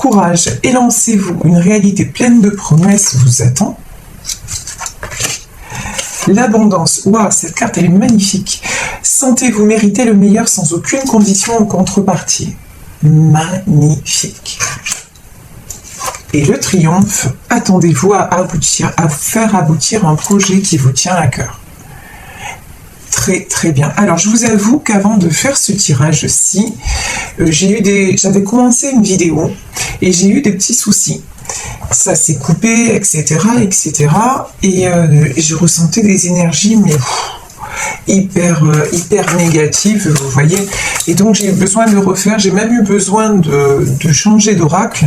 Courage, élancez-vous, une réalité pleine de promesses vous attend. L'abondance, waouh, cette carte elle est magnifique. Sentez-vous mériter le meilleur sans aucune condition ou contrepartie. Magnifique. Et le triomphe, attendez-vous à faire aboutir un projet qui vous tient à cœur. Très très bien. Alors je vous avoue qu'avant de faire ce tirage-ci, j'avais commencé une vidéo et j'ai eu des petits soucis. Ça s'est coupé, etc., etc. Et je ressentais des énergies, mais hyper négatives, vous voyez. Et donc j'ai eu besoin de le refaire. J'ai même eu besoin de changer d'oracle.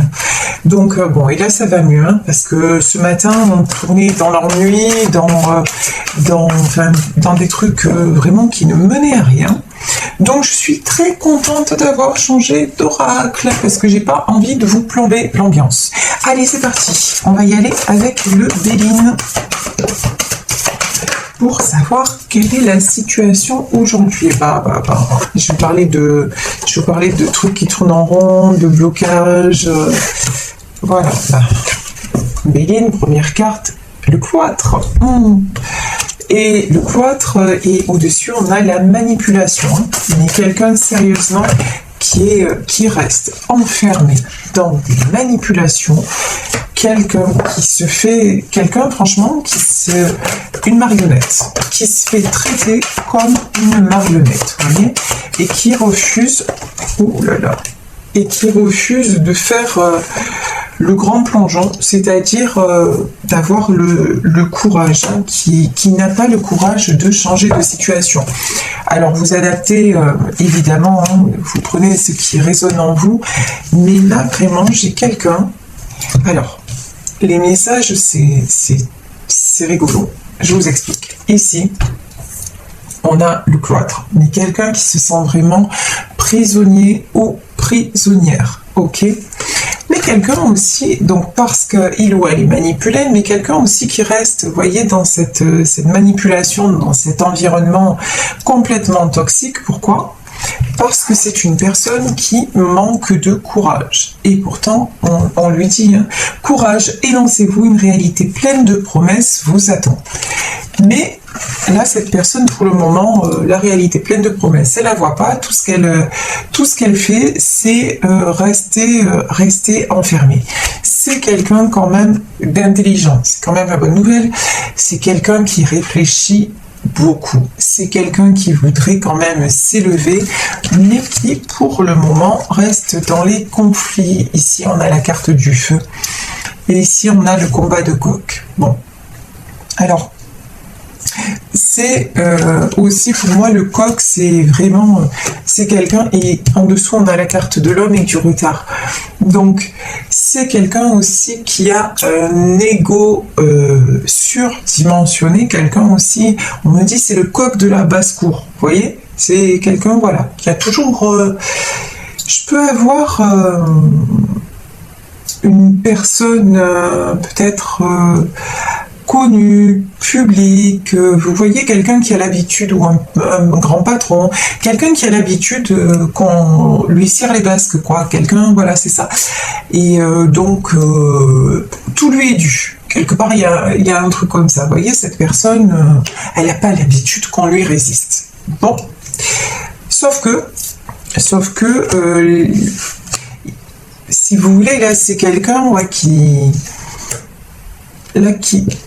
Donc bon, et là ça va mieux, hein, parce que ce matin on tournait dans l'ennui, dans des trucs vraiment qui ne menaient à rien. Donc je suis très contente d'avoir changé d'oracle parce que j'ai pas envie de vous plomber l'ambiance. Allez, c'est parti. On va y aller avec le Béline pour savoir quelle est la situation aujourd'hui. Je vais parler de trucs qui tournent en rond, de blocage. Voilà. Béline, première carte, le cloître. Et le cloître, et au-dessus, on a la manipulation. Mais quelqu'un, sérieusement, qui reste enfermé dans des manipulations. Franchement, une marionnette, qui se fait traiter comme une marionnette, vous voyez, et qui refuse, de faire le grand plongeon, c'est-à-dire d'avoir le courage, hein, qui n'a pas le courage de changer de situation. Alors vous adaptez, évidemment, hein, vous prenez ce qui résonne en vous, mais là vraiment j'ai quelqu'un. Alors, les messages c'est rigolo, je vous explique. Ici, on a le cloître, mais quelqu'un qui se sent vraiment prisonnier ou prisonnière, ok ? Mais quelqu'un aussi, donc parce qu'il ou elle est manipulé, mais quelqu'un aussi qui reste, vous voyez, dans cette manipulation, dans cet environnement complètement toxique. Pourquoi ? Parce que c'est une personne qui manque de courage. Et pourtant, on lui dit, hein, courage, élancez-vous, une réalité pleine de promesses vous attend. Mais là, cette personne, pour le moment, la réalité pleine de promesses, elle la voit pas. Tout ce qu'elle fait, c'est rester enfermée. C'est quelqu'un quand même d'intelligent. C'est quand même la bonne nouvelle. C'est quelqu'un qui réfléchit beaucoup. C'est quelqu'un qui voudrait quand même s'élever, mais qui, pour le moment, reste dans les conflits. Ici, on a la carte du feu. Et ici, on a le combat de coq. Bon. Alors, c'est aussi pour moi le coq, c'est vraiment c'est quelqu'un, et en dessous on a la carte de l'homme et du retard. Donc c'est quelqu'un aussi qui a un ego surdimensionné, quelqu'un aussi, on me dit c'est le coq de la basse-cour, vous voyez, c'est quelqu'un voilà qui a toujours je peux avoir une personne peut-être connu, public, vous voyez, quelqu'un qui a l'habitude, ou un grand patron, quelqu'un qui a l'habitude qu'on lui serre les basques, quoi, quelqu'un, voilà, c'est ça. Et donc, tout lui est dû. Quelque part, il y a un truc comme ça. Vous voyez, cette personne, elle n'a pas l'habitude qu'on lui résiste. Bon. Sauf que si vous voulez, là, c'est quelqu'un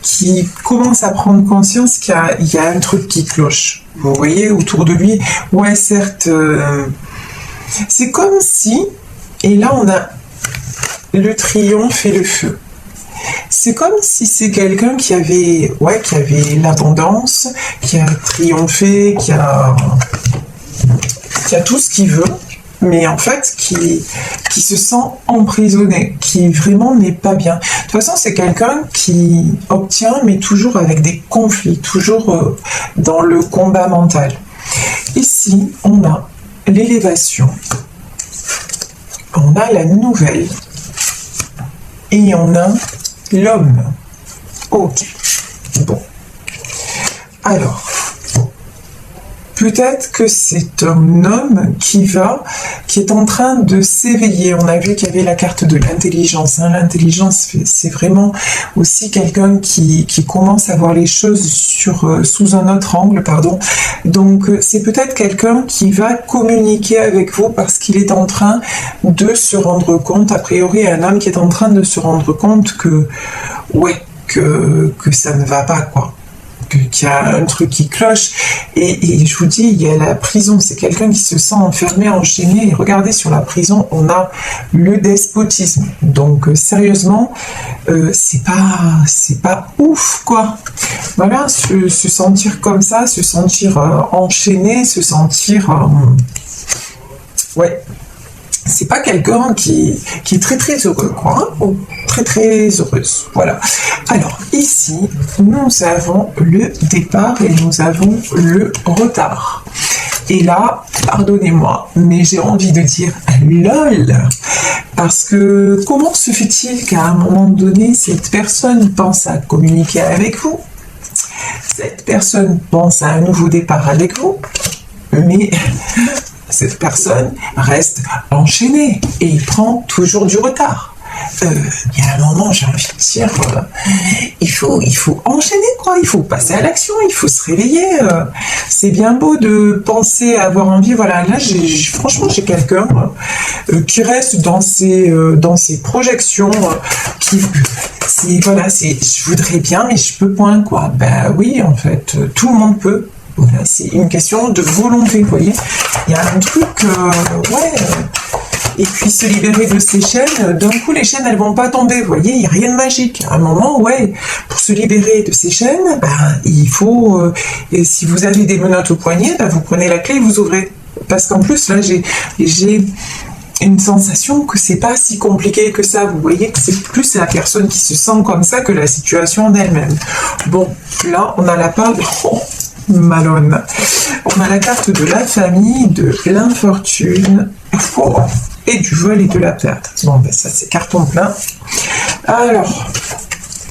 qui commence à prendre conscience qu'il y a un truc qui cloche. Vous voyez, autour de lui, ouais, certes, c'est comme si, et là on a le triomphe et le feu. C'est comme si c'est quelqu'un qui avait l'abondance, qui a triomphé, qui a tout ce qu'il veut, mais en fait qui se sent emprisonné, qui vraiment n'est pas bien. De toute façon, c'est quelqu'un qui obtient, mais toujours avec des conflits, toujours dans le combat mental. Ici, on a l'élévation, on a la nouvelle, et on a l'homme. Ok. Bon. Alors, peut-être que c'est un homme qui est en train de s'éveiller. On a vu qu'il y avait la carte de l'intelligence. L'intelligence, c'est vraiment aussi quelqu'un qui commence à voir les choses sous un autre angle, pardon. Donc, c'est peut-être quelqu'un qui va communiquer avec vous parce qu'il est en train de se rendre compte, a priori, un homme qui est en train de se rendre compte que ça ne va pas, quoi. Qu'il y a un truc qui cloche, et je vous dis, il y a la prison, c'est quelqu'un qui se sent enfermé, enchaîné, et regardez, sur la prison, on a le despotisme, donc sérieusement, c'est pas ouf, quoi. Voilà, se sentir comme ça, se sentir enchaîné, se sentir... c'est pas quelqu'un qui est très très heureux, quoi, hein, ou très très heureuse, voilà. Alors ici, nous avons le départ et nous avons le retard. Et là, pardonnez-moi, mais j'ai envie de dire LOL, parce que comment se fait-il qu'à un moment donné, cette personne pense à communiquer avec vous, cette personne pense à un nouveau départ avec vous, mais... cette personne reste enchaînée et il prend toujours du retard. Il y a un moment, j'ai envie de dire, il faut enchaîner, quoi. Il faut passer à l'action, il faut se réveiller. C'est bien beau de penser avoir envie. Voilà, là, franchement, j'ai quelqu'un qui reste dans ses projections, je voudrais bien, mais je peux point, quoi. Ben oui, en fait, tout le monde peut. Voilà, c'est une question de volonté, vous voyez. Il y a un truc, et puis se libérer de ces chaînes, d'un coup les chaînes elles vont pas tomber, vous voyez, il n'y a rien de magique. À un moment, pour se libérer de ces chaînes, il faut, et si vous avez des menottes au poignet, vous prenez la clé et vous ouvrez. Parce qu'en plus, là, j'ai une sensation que c'est pas si compliqué que ça, vous voyez, que c'est plus la personne qui se sent comme ça que la situation d'elle-même. Bon, là, on a la part de... Malone. On a la carte de la famille, de l'infortune, et du vol et de la perte. Bon, ça c'est carton plein. Alors,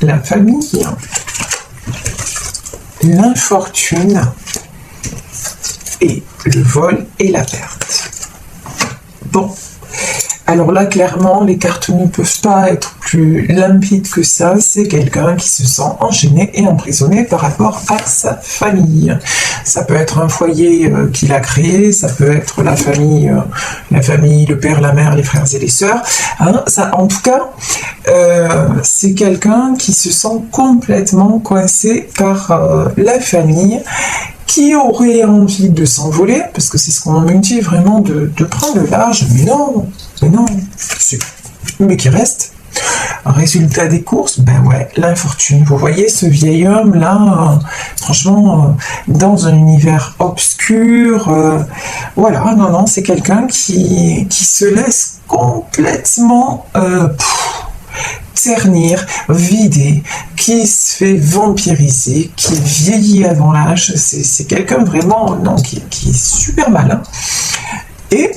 la famille, l'infortune, et le vol et la perte. Bon. Alors là, clairement, les cartes ne peuvent pas être plus limpides que ça. C'est quelqu'un qui se sent enchaîné et emprisonné par rapport à sa famille. Ça peut être un foyer qu'il a créé, ça peut être la famille, le père, la mère, les frères et les sœurs. Hein, ça, en tout cas, c'est quelqu'un qui se sent complètement coincé par la famille, qui aurait envie de s'envoler, parce que c'est ce qu'on me dit vraiment, de prendre le large, mais non, mais qui reste. Résultat des courses, l'infortune. Vous voyez ce vieil homme là, franchement, dans un univers obscur, non, c'est quelqu'un qui se laisse complètement ternir, vider, qui se fait vampiriser, qui vieillit avant l'âge. C'est quelqu'un vraiment qui est super malin. Et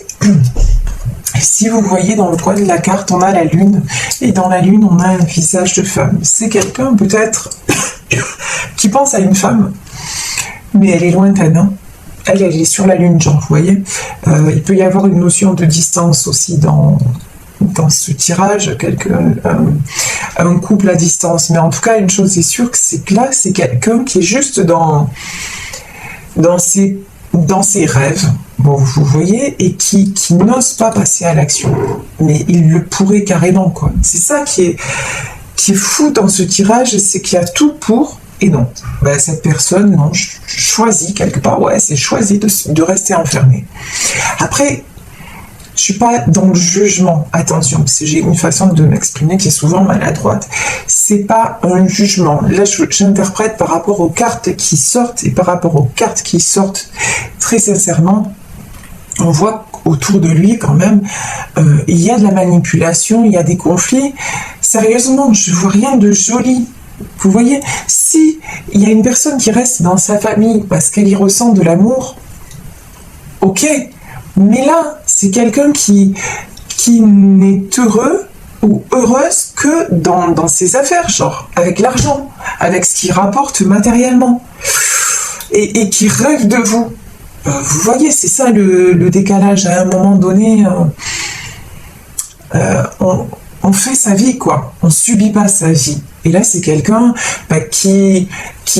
si vous voyez dans le coin de la carte, on a la lune, et dans la lune, on a un visage de femme. C'est quelqu'un peut-être qui pense à une femme, mais elle est lointaine, hein. Elle est sur la lune, genre, vous voyez. Il peut y avoir une notion de distance aussi dans ce tirage, un couple à distance. Mais en tout cas, une chose est sûre, c'est que là, c'est quelqu'un qui est juste dans ses rêves, bon, vous voyez, et qui n'ose pas passer à l'action. Mais il le pourrait carrément, quoi. C'est ça qui est fou dans ce tirage, c'est qu'il y a tout pour, et non. Cette personne, non, choisit quelque part, c'est choisi de rester enfermée. Après, je suis pas dans le jugement, attention, parce que j'ai une façon de m'exprimer qui est souvent maladroite. C'est pas un jugement. Là, j'interprète par rapport aux cartes qui sortent, et par rapport aux cartes qui sortent, très sincèrement, on voit autour de lui quand même, il y a de la manipulation, il y a des conflits. Sérieusement, je vois rien de joli. Vous voyez, si il y a une personne qui reste dans sa famille parce qu'elle y ressent de l'amour, ok. Mais là, c'est quelqu'un qui n'est heureux ou heureuse que dans ses affaires, genre avec l'argent, avec ce qui rapporte matériellement, et qui rêve de vous. vous voyez, c'est ça le décalage. À un moment donné, on fait sa vie, quoi. On subit pas sa vie. Et là, c'est quelqu'un qui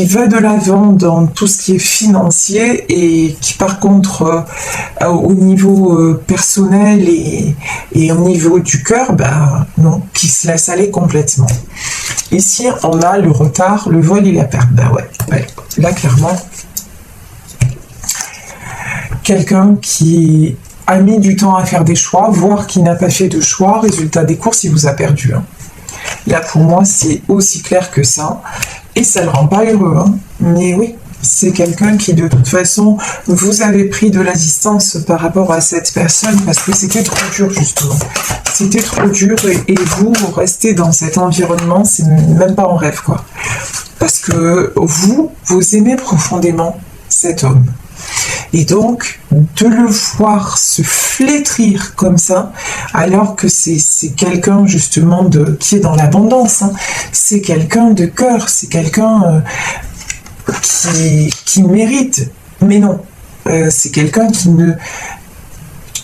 va de l'avant dans tout ce qui est financier et qui, par contre, au niveau personnel et au niveau du cœur, non, qui se laisse aller complètement. Ici, on a le retard, le vol et la perte. Ouais. Là, clairement, quelqu'un qui a mis du temps à faire des choix, voire qui n'a pas fait de choix, résultat des courses, il vous a perdu. Là, pour moi, c'est aussi clair que ça. Et ça ne le rend pas heureux. Mais oui, c'est quelqu'un qui, de toute façon, vous avez pris de la distance par rapport à cette personne parce que c'était trop dur, justement. C'était trop dur et vous restez dans cet environnement, c'est même pas en rêve, quoi. Parce que vous aimez profondément cet homme. Et donc, de le voir se flétrir comme ça, alors que c'est quelqu'un justement qui est dans l'abondance, c'est quelqu'un de cœur, c'est quelqu'un qui mérite. Mais non, c'est quelqu'un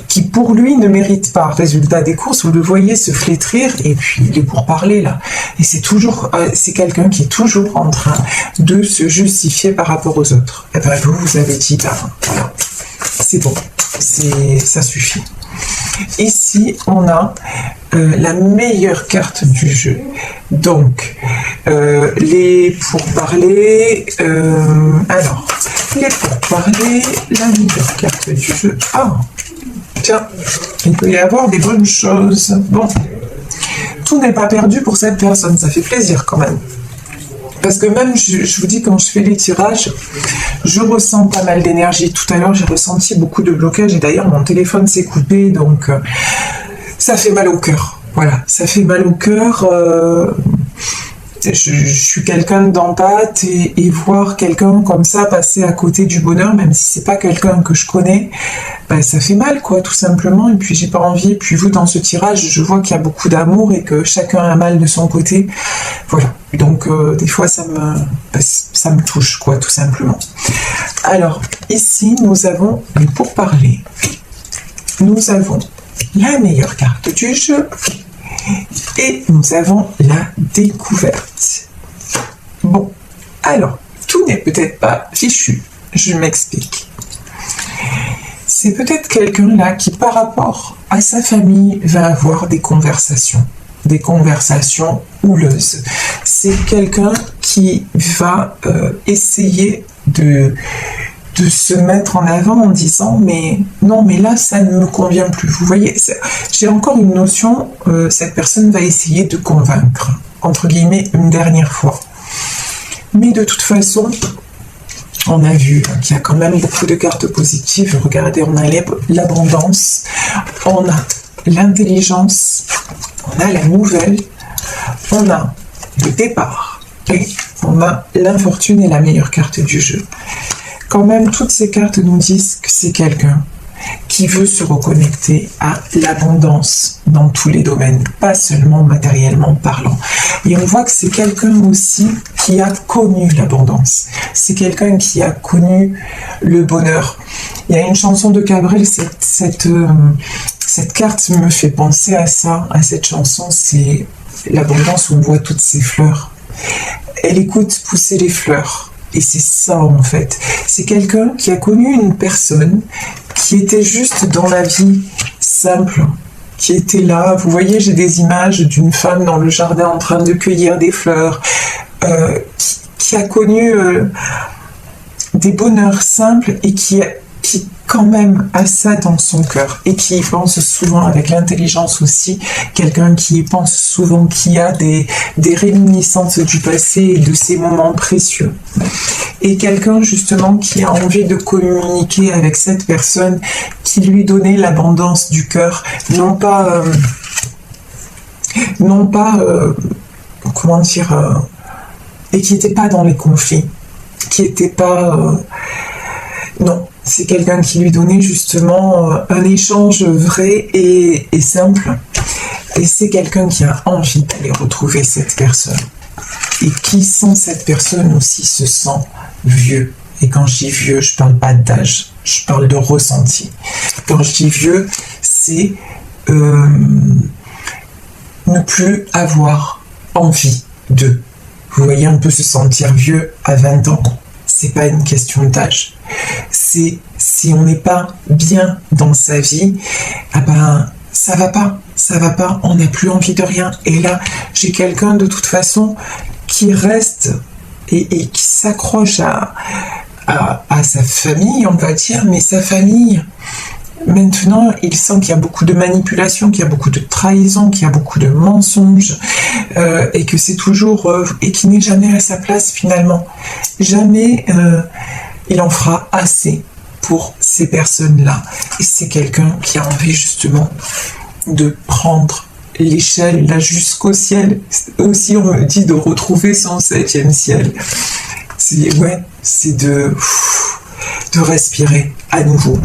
qui pour lui ne mérite pas. Résultat des courses, vous le voyez se flétrir et puis il est pour parler là. Et c'est quelqu'un qui est toujours en train de se justifier par rapport aux autres. Et vous avez dit, voilà, c'est bon, ça suffit. Ici, on a la meilleure carte du jeu. Donc, les pourparlers. Alors, les pourparlers, la meilleure carte du jeu. Tiens, il peut y avoir des bonnes choses. Bon, tout n'est pas perdu pour cette personne, ça fait plaisir quand même. Parce que même, je vous dis, quand je fais les tirages, je ressens pas mal d'énergie. Tout à l'heure, j'ai ressenti beaucoup de blocage et d'ailleurs, mon téléphone s'est coupé, donc ça fait mal au cœur. Voilà, ça fait mal au cœur. Je suis quelqu'un d'empathe et voir quelqu'un comme ça passer à côté du bonheur, même si c'est pas quelqu'un que je connais, ça fait mal, quoi, tout simplement. Et puis j'ai pas envie. Et puis vous, dans ce tirage, je vois qu'il y a beaucoup d'amour et que chacun a mal de son côté. Voilà. Donc des fois, ça me touche, quoi, tout simplement. Alors ici, nous avons les pourparlers. Nous avons la meilleure carte du jeu. Et nous avons la découverte. Bon, alors, tout n'est peut-être pas fichu. Je m'explique. C'est peut-être quelqu'un là qui, par rapport à sa famille, va avoir des conversations houleuses. C'est quelqu'un qui va essayer de se mettre en avant en disant mais non, mais là ça ne me convient plus. Vous voyez, j'ai encore une notion, cette personne va essayer de convaincre, entre guillemets, une dernière fois. Mais de toute façon, on a vu qu'il y a quand même beaucoup de cartes positives. Regardez, on a l'abondance, on a l'intelligence, on a la nouvelle, on a le départ et on a l'infortune et la meilleure carte du jeu. Quand même, toutes ces cartes nous disent que c'est quelqu'un qui veut se reconnecter à l'abondance dans tous les domaines, pas seulement matériellement parlant. Et on voit que c'est quelqu'un aussi qui a connu l'abondance. C'est quelqu'un qui a connu le bonheur. Il y a une chanson de Cabrel, cette carte me fait penser à ça, à cette chanson, c'est l'abondance où on voit toutes ces fleurs. Elle écoute pousser les fleurs. Et c'est ça en fait, c'est quelqu'un qui a connu une personne qui était juste dans la vie simple, qui était là. Vous voyez, j'ai des images d'une femme dans le jardin en train de cueillir des fleurs, qui a connu des bonheurs simples et qui quand même a ça dans son cœur et qui y pense souvent avec l'intelligence aussi, quelqu'un qui y pense souvent, qui a des réminiscences du passé et de ces moments précieux. Et quelqu'un justement qui a envie de communiquer avec cette personne, qui lui donnait l'abondance du cœur, non pas comment dire, et qui n'était pas dans les conflits, qui n'était pas non. C'est quelqu'un qui lui donnait justement un échange vrai et simple. Et c'est quelqu'un qui a envie d'aller retrouver cette personne. Et qui, sans cette personne aussi, se sent vieux. Et quand je dis vieux, je ne parle pas d'âge. Je parle de ressenti. Quand je dis vieux, c'est ne plus avoir envie de. Vous voyez, on peut se sentir vieux à 20 ans. C'est pas une question d'âge. C'est si on n'est pas bien dans sa vie, ah ben ça va pas, on n'a plus envie de rien. Et là, j'ai quelqu'un de toute façon qui reste et qui s'accroche à sa famille, on va dire, mais sa famille, maintenant, il sent qu'il y a beaucoup de manipulation, qu'il y a beaucoup de trahison, qu'il y a beaucoup de mensonges, et que c'est toujours, et qu'il n'est jamais à sa place finalement. Jamais il en fera assez pour ces personnes-là. Et c'est quelqu'un qui a envie justement de prendre l'échelle là jusqu'au ciel. Aussi, on me dit de retrouver son 7e ciel. C'est de respirer à nouveau.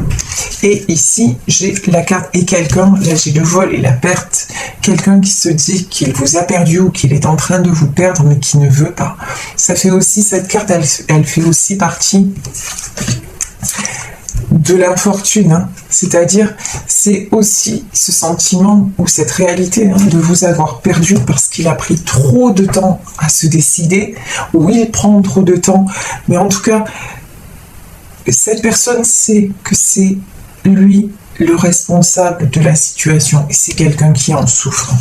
Et ici, j'ai la carte et quelqu'un, là j'ai le vol et la perte, quelqu'un qui se dit qu'il vous a perdu ou qu'il est en train de vous perdre mais qui ne veut pas. Ça fait aussi, cette carte, elle fait aussi partie de l'infortune, hein. C'est-à-dire, c'est aussi ce sentiment ou cette réalité de vous avoir perdu parce qu'il a pris trop de temps à se décider, ou il prend trop de temps, mais en tout cas, cette personne sait que c'est lui le responsable de la situation et c'est quelqu'un qui en souffre.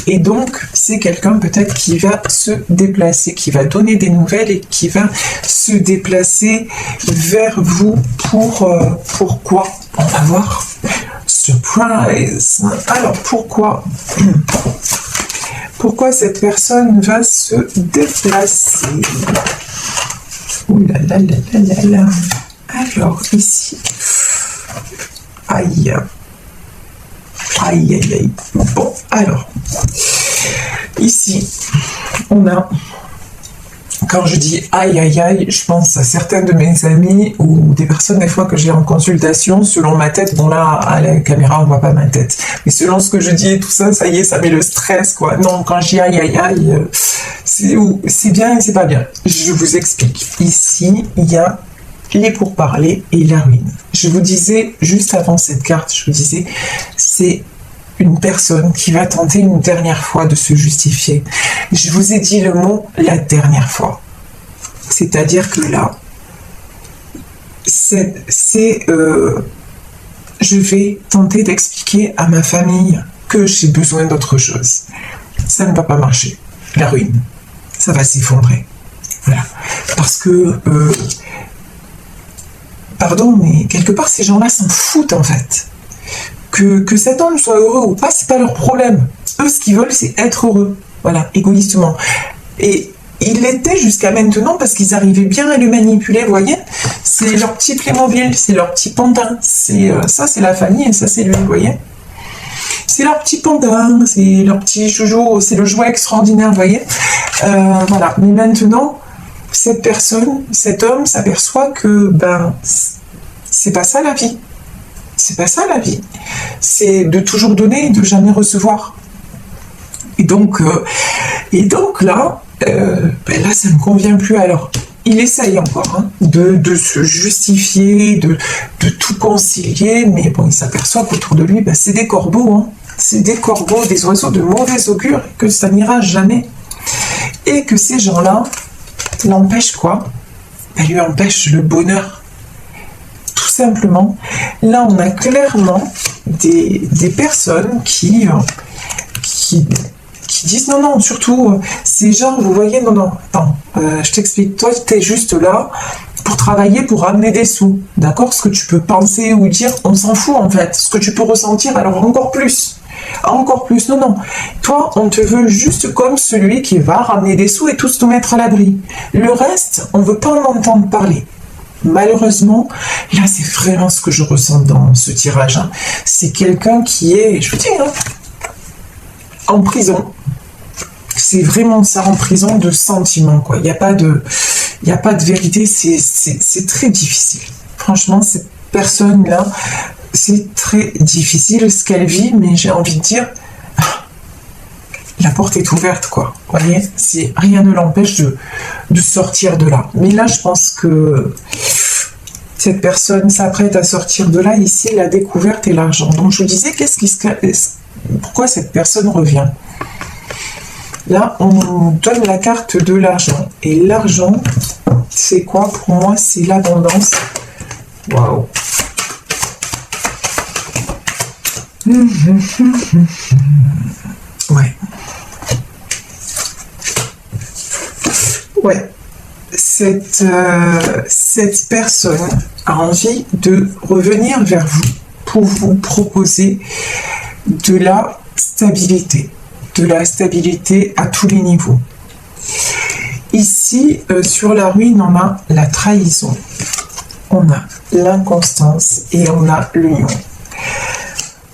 Et donc, c'est quelqu'un peut-être qui va se déplacer, qui va donner des nouvelles et qui va se déplacer vers vous pourquoi? On va voir. Surprise! Alors, pourquoi cette personne va se déplacer? Ouh là là là là là là. Alors, ici. Aïe. Aïe, aïe, aïe. Bon, alors. Ici, on a... Quand je dis aïe, aïe, aïe, je pense à certains de mes amis ou des personnes, des fois, que j'ai en consultation, selon ma tête. Bon, là, à la caméra, on voit pas ma tête. Mais selon ce que je dis et tout ça, ça y est, ça met le stress, quoi. Non, quand je dis aïe, aïe, aïe, c'est bien et c'est pas bien. Je vous explique. Ici, il y a les pourparlers et la ruine. Je vous disais, juste avant cette carte, je vous disais, c'est une personne qui va tenter une dernière fois de se justifier. Je vous ai dit le mot « la dernière fois ». C'est-à-dire que là, je vais tenter d'expliquer à ma famille que j'ai besoin d'autre chose. Ça ne va pas marcher. La ruine. Ça va s'effondrer. Voilà. Parce que... pardon, mais quelque part, ces gens-là s'en foutent, en fait. Que cet homme soit heureux ou pas, c'est pas leur problème. Eux, ce qu'ils veulent, c'est être heureux. Voilà, égoïstement. Et ils l'étaient jusqu'à maintenant parce qu'ils arrivaient bien à le manipuler, vous voyez. C'est leur petit Playmobil, c'est leur petit pantin. Ça, c'est la famille et ça, c'est lui, vous voyez. C'est leur petit pantin, c'est leur petit joujou, c'est le jouet extraordinaire, vous voyez. Voilà, mais maintenant... cette personne, cet homme s'aperçoit que c'est pas ça la vie. C'est pas ça la vie. C'est de toujours donner et de jamais recevoir. Et donc là, là ça ne convient plus. Alors, il essaye encore de se justifier, de tout concilier, mais bon, il s'aperçoit qu'autour de lui, c'est des corbeaux. C'est des corbeaux, des oiseaux de mauvais augure, que ça n'ira jamais. Et que ces gens-là l'empêche quoi? Elle lui empêche le bonheur. Tout simplement. Là, on a clairement des personnes qui disent non, surtout, ces gens, vous voyez, non, attends, je t'explique, toi, t'es juste là pour travailler, pour ramener des sous, d'accord? Ce que tu peux penser ou dire, on s'en fout, en fait. Ce que tu peux ressentir, alors encore plus. Non. Toi, on te veut juste comme celui qui va ramener des sous et tous te mettre à l'abri. Le reste, on ne veut pas en entendre parler. Malheureusement, là, c'est vraiment ce que je ressens dans ce tirage. C'est quelqu'un qui est, je vous dis, en prison. C'est vraiment ça, en prison de sentiments, quoi. Il n'y a pas de vérité, c'est très difficile. Franchement, cette personne-là, c'est très difficile ce qu'elle vit, mais j'ai envie de dire, la porte est ouverte, quoi. Vous voyez, rien ne l'empêche de sortir de là. Mais là, je pense que cette personne s'apprête à sortir de là, ici, la découverte et l'argent. Donc je vous disais, pourquoi cette personne revient? Là, on nous donne la carte de l'argent. Et l'argent, c'est quoi pour moi? C'est l'abondance. Waouh! Ouais. Ouais. Cette personne a envie de revenir vers vous pour vous proposer de la stabilité à tous les niveaux. Ici, sur la ruine, on a la trahison, on a l'inconstance et on a l'union.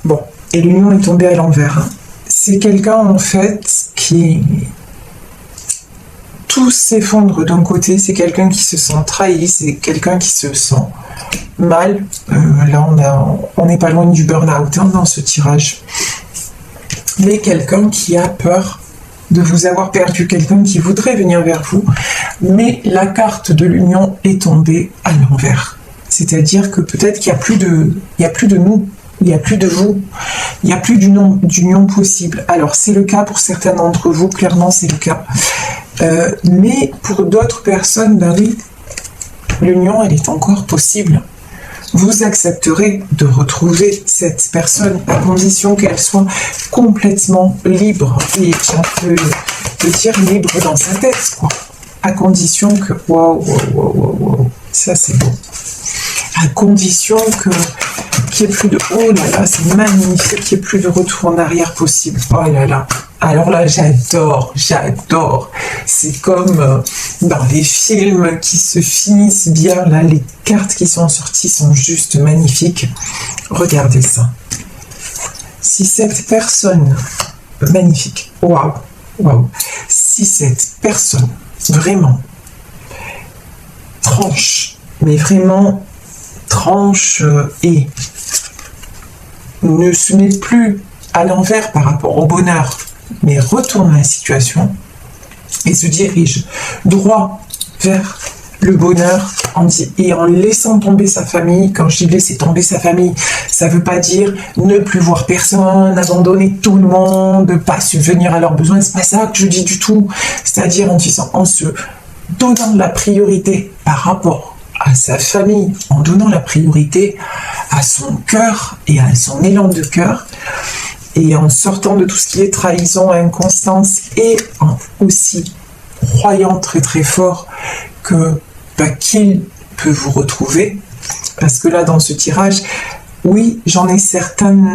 Bon, et l'union est tombée à l'envers. Hein. C'est quelqu'un, en fait, qui... Tout s'effondre d'un côté, c'est quelqu'un qui se sent trahi, c'est quelqu'un qui se sent mal. Là, on n'est pas loin du burn-out hein, dans ce tirage. Mais quelqu'un qui a peur de vous avoir perdu, quelqu'un qui voudrait venir vers vous, mais la carte de l'union est tombée à l'envers. C'est-à-dire que peut-être qu'il n'y a plus de nous, il n'y a plus de vous, il n'y a plus d'union possible. Alors c'est le cas pour certains d'entre vous, clairement c'est le cas. Mais pour d'autres personnes, ben oui, l'union elle est encore possible. Vous accepterez de retrouver cette personne à condition qu'elle soit complètement libre. Et on peut dire libre dans sa tête, quoi. À condition que... Waouh, ça c'est beau. À condition qu'il n'y ait plus de... Oh là là, c'est magnifique, qu'il n'y ait plus de retour en arrière possible. Oh là là. Alors là, j'adore. C'est comme dans les films qui se finissent bien. Là, les cartes qui sont sorties sont juste magnifiques. Regardez ça. Si cette personne... Magnifique. Waouh. Si cette personne, vraiment, tranche, mais vraiment tranche et ne se met plus à l'envers par rapport au bonheur, mais retourne la situation et se dirige droit vers le bonheur et en laissant tomber sa famille. Quand je dis laisser tomber sa famille, ça ne veut pas dire ne plus voir personne, abandonner tout le monde, ne pas subvenir à leurs besoins, c'est pas ça que je dis du tout. C'est-à-dire en se donnant la priorité par rapport à sa famille, en donnant la priorité à son cœur et à son élan de cœur, et en sortant de tout ce qui est trahison, inconstance, et en aussi croyant très très fort que qu'il peut vous retrouver. Parce que là, dans ce tirage, oui, j'en ai certaines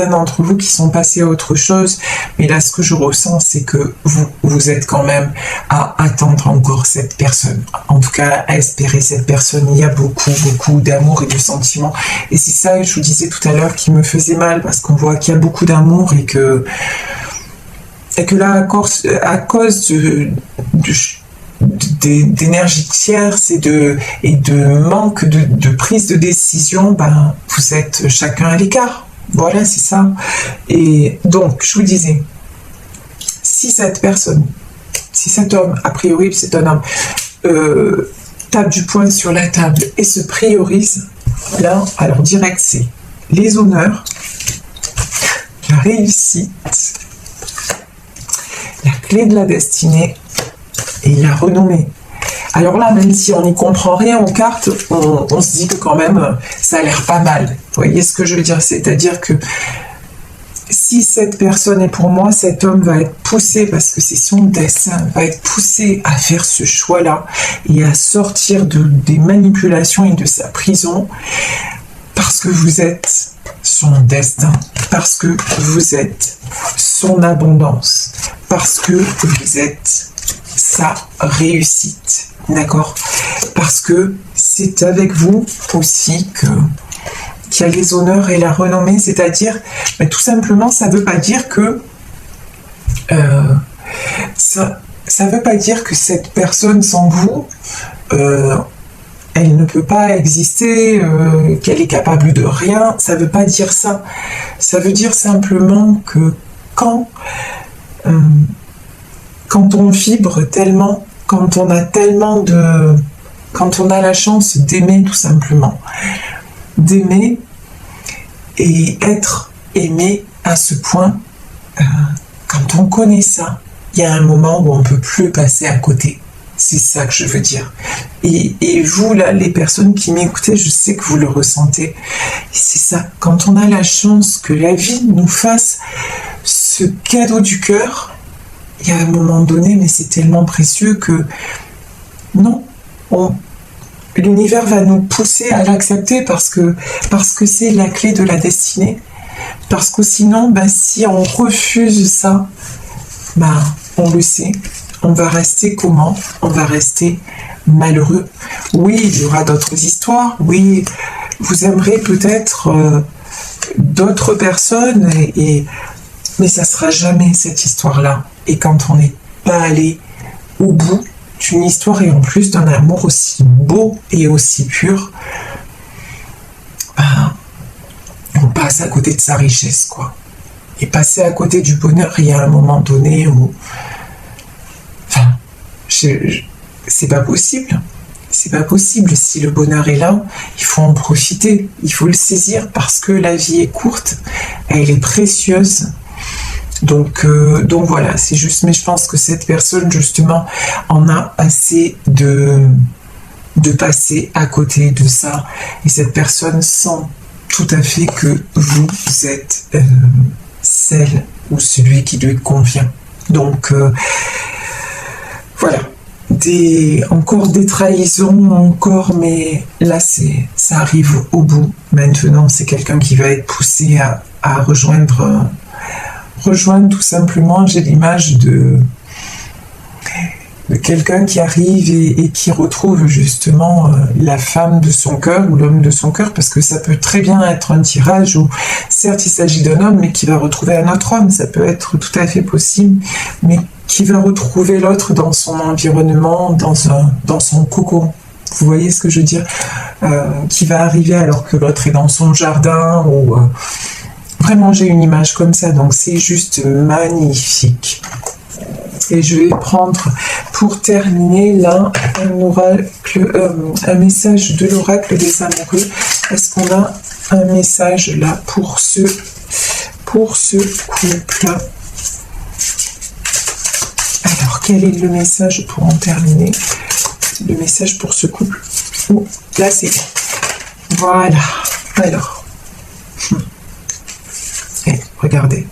d'entre vous qui sont passés à autre chose, mais là, ce que je ressens, c'est que vous êtes quand même à attendre encore cette personne. En tout cas, à espérer cette personne. Il y a beaucoup d'amour et de sentiments. Et c'est ça, je vous disais tout à l'heure, qui me faisait mal, parce qu'on voit qu'il y a beaucoup d'amour et que là, à cause d'énergie tierce et de manque de prise de décision, ben, vous êtes chacun à l'écart. Voilà, c'est ça. Et donc, je vous disais, si cet homme, a priori c'est un homme, tape du poing sur la table et se priorise, là, alors direct, c'est les honneurs, la réussite, la clé de la destinée, et la renommée. Alors là, même si on n'y comprend rien aux cartes, on se dit que quand même, ça a l'air pas mal. Vous voyez ce que je veux dire? C'est-à-dire que si cette personne est pour moi, cet homme va être poussé, parce que c'est son destin, va être poussé à faire ce choix-là et à sortir des manipulations et de sa prison, parce que vous êtes son destin, parce que vous êtes son abondance, parce que vous êtes sa réussite, d'accord? Parce que c'est avec vous aussi qu'il y a les honneurs et la renommée, c'est-à-dire, mais tout simplement, ça veut pas dire que ça veut pas dire que cette personne sans vous, elle ne peut pas exister, qu'elle est capable de rien. Ça veut pas dire ça. Ça veut dire simplement que quand on vibre tellement, quand on a tellement quand on a la chance d'aimer tout simplement, d'aimer et être aimé à ce point, quand on connaît ça, il y a un moment où on ne peut plus passer à côté. C'est ça que je veux dire. Et vous, là, les personnes qui m'écoutez, je sais que vous le ressentez. C'est ça, quand on a la chance que la vie nous fasse ce cadeau du cœur, il y a un moment donné, mais c'est tellement précieux que non, l'univers va nous pousser à l'accepter parce que c'est la clé de la destinée. Parce que sinon, si on refuse ça, on le sait, on va rester comment? On va rester malheureux. Oui, il y aura d'autres histoires, oui, vous aimerez peut-être d'autres personnes, mais ça sera jamais cette histoire-là. Et quand on n'est pas allé au bout d'une histoire et en plus d'un amour aussi beau et aussi pur, on passe à côté de sa richesse, quoi. Et passer à côté du bonheur, il y a un moment donné où... c'est pas possible. C'est pas possible. Si le bonheur est là, il faut en profiter. Il faut le saisir parce que la vie est courte. Elle est précieuse. Donc voilà, c'est juste. Mais je pense que cette personne, justement, en a assez de passer à côté de ça. Et cette personne sent tout à fait que vous êtes celle ou celui qui lui convient. Donc voilà, encore des trahisons, encore, mais là ça arrive au bout. Maintenant, c'est quelqu'un qui va être poussé à rejoindre tout simplement. J'ai l'image de quelqu'un qui arrive et qui retrouve justement la femme de son cœur ou l'homme de son cœur, parce que ça peut très bien être un tirage où certes il s'agit d'un homme mais qui va retrouver un autre homme, ça peut être tout à fait possible, mais qui va retrouver l'autre dans son environnement, dans son cocon. Vous voyez ce que je veux dire, qui va arriver alors que l'autre est dans son jardin ou vraiment j'ai une image comme ça, donc c'est juste magnifique. Et je vais prendre pour terminer là un message de l'oracle des amoureux. Est-ce qu'on a un message là pour ce couple? Alors quel est le message pour en terminer? Le message pour ce couple. Là c'est voilà. Alors regardez.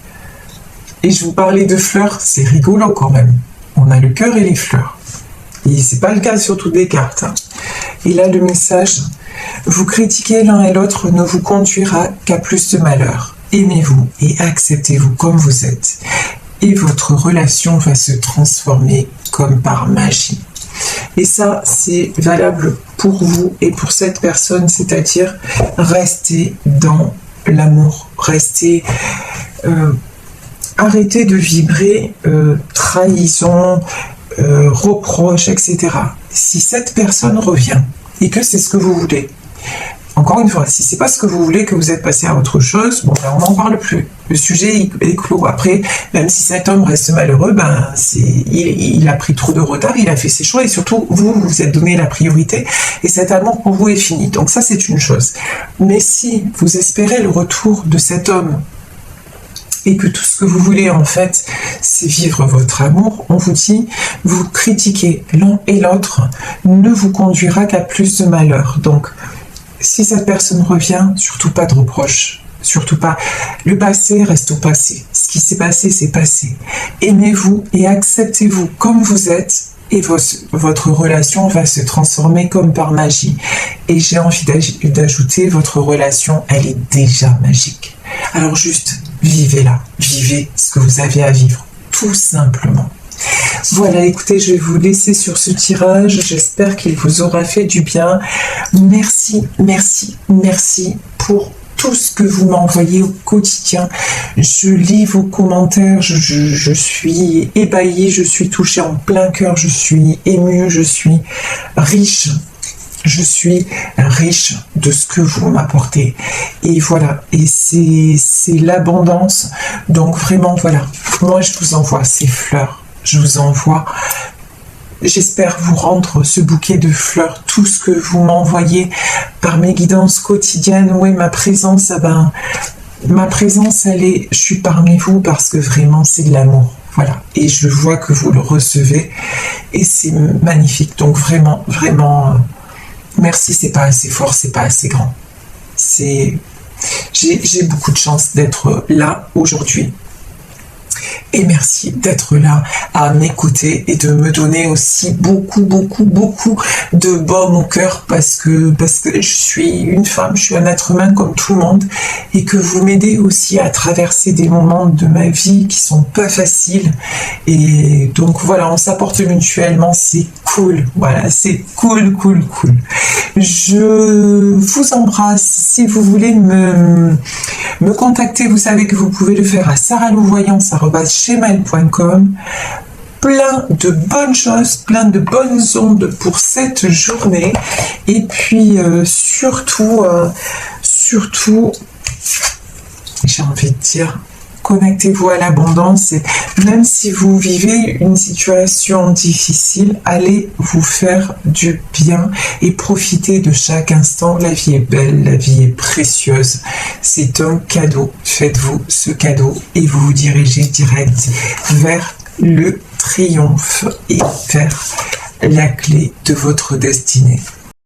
Et je vous parlais de fleurs, c'est rigolo quand même. On a le cœur et les fleurs. Et c'est pas le cas sur toutes les cartes. Et là, le message, vous critiquer l'un et l'autre ne vous conduira qu'à plus de malheur. Aimez-vous et acceptez-vous comme vous êtes. Et votre relation va se transformer comme par magie. Et ça, c'est valable pour vous et pour cette personne, c'est-à-dire restez dans l'amour, restez... arrêtez de vibrer trahison, reproche, etc. Si cette personne revient et que c'est ce que vous voulez, encore une fois, si c'est pas ce que vous voulez, que vous êtes passé à autre chose, on n'en parle plus. Le sujet est clos. Après, même si cet homme reste malheureux, il a pris trop de retard, il a fait ses choix et surtout vous vous êtes donné la priorité et cet amour pour vous est fini. Donc ça c'est une chose. Mais si vous espérez le retour de cet homme et que tout ce que vous voulez en fait, c'est vivre votre amour, on vous dit, vous critiquez l'un et l'autre ne vous conduira qu'à plus de malheur. Donc, si cette personne revient, surtout pas de reproches, surtout pas. Le passé reste au passé. Ce qui s'est passé, c'est passé. Aimez-vous et acceptez-vous comme vous êtes et votre relation va se transformer comme par magie. Et j'ai envie d'ajouter, votre relation, elle est déjà magique. Alors juste, vivez-la, vivez ce que vous avez à vivre, tout simplement. Voilà, écoutez, je vais vous laisser sur ce tirage, j'espère qu'il vous aura fait du bien. Merci, merci, merci pour tout ce que vous m'envoyez au quotidien. Je lis vos commentaires, je suis ébahie, je suis touchée en plein cœur, je suis émue, je suis riche. Je suis riche de ce que vous m'apportez. Et voilà, et c'est l'abondance. Donc vraiment, voilà, moi je vous envoie ces fleurs. Je vous envoie j'espère vous rendre ce bouquet de fleurs, tout ce que vous m'envoyez par mes guidances quotidiennes. Oui, ma présence, ma présence, je suis parmi vous parce que vraiment c'est de l'amour. Voilà. Et je vois que vous le recevez et c'est magnifique. Donc vraiment, vraiment, merci, c'est pas assez fort, c'est pas assez grand. J'ai beaucoup de chance d'être là aujourd'hui. Et merci d'être là à m'écouter et de me donner aussi beaucoup, beaucoup, beaucoup de baume au cœur parce que je suis une femme, je suis un être humain comme tout le monde et que vous m'aidez aussi à traverser des moments de ma vie qui sont pas faciles. Et donc voilà, on s'apporte mutuellement, c'est cool. Voilà, c'est cool, cool, cool. Je vous embrasse. Si vous voulez me contacter, vous savez que vous pouvez le faire à saralouvoyance@gmail.com. Plein de bonnes choses, plein de bonnes ondes pour cette journée. Et puis surtout, j'ai envie de dire, connectez-vous à l'abondance et même si vous vivez une situation difficile, allez vous faire du bien et profitez de chaque instant. La vie est belle, la vie est précieuse. C'est un cadeau. Faites-vous ce cadeau et vous vous dirigez direct vers le triomphe et vers la clé de votre destinée.